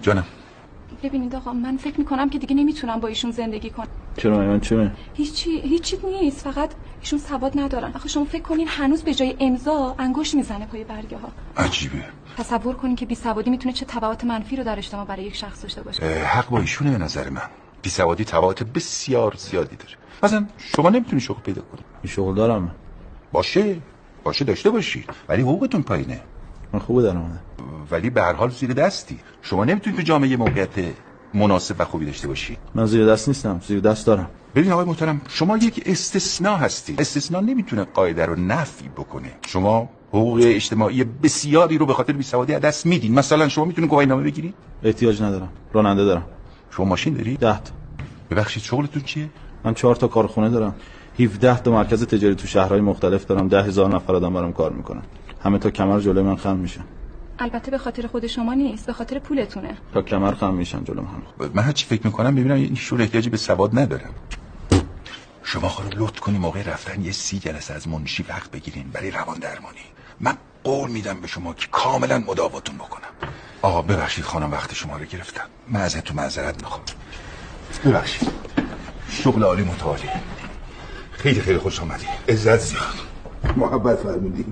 جانم. ببینید آقا، من فکر میکنم که دیگه نمیتونم با ایشون زندگی کنم. چرا من چه؟ هیچی نیست، فقط ایشون سواد ندارن. آخه شما فکر کنین هنوز به جای امضا انگشت میزنه پای برگه ها. عجیبه. تصور کنین که بیسوادی میتونه چه تبعات منفی رو در اجتماع برای یک شخص داشته باشه. حق با ایشونه به نظر من. بیسوادی تبعات بسیار زیادی داره. مثلا شما نمیتونی شغل پیدا کنی. این شغل دارم. باشه داشته باشی، ولی حقوقتون پایینه. من خوبه درآمده. ولی به هر حال زیر دستی. شما نمیتونید تو جامعه موقعیت مناسب و خوبی داشته باشی. من زیر دست نیستم، زیر دست دارم. ببین آقای محترم، شما یک استثناء هستی. استثناء نمیتونه قاعده رو نفی بکنه. شما حقوق اجتماعی بسیاری رو به خاطر بیسوادی از دست میدین. مثلا شما میتونید گواهینامه بگیرید؟ احتیاج ندارم. راننده دارم. شما ماشین داری؟ 10 تا. ببخشید شغلتون چیه؟ من 4 تا کارخونه دارم. 17 تا مرکز تجاری تو شهرهای مختلف دارم. 10,000 نفر آدم برام کار میکنن. همه تا کمر جلوی من خم میشن. البته به خاطر خود شما نیست، به خاطر پولتونه. تا کمر خم میشن جلوم هم. من هرچی فکر میکنم ببینم این شور احتیاجی به سواد ندارم. شما خود لطف کنی موقع رفتن یه 30 جلسه از منشی وقت بگیرین برای روان درمانی. من قول میدم به شما که کاملا مداواتون بکنم. آقا ببخشید خانم وقت شما رو گرفتم. من ازتون معذرت میخوام. ببخشید. شغل عالی متعالی. خیلی خوش آمدی. عزت زیاد. محبت فرمودی.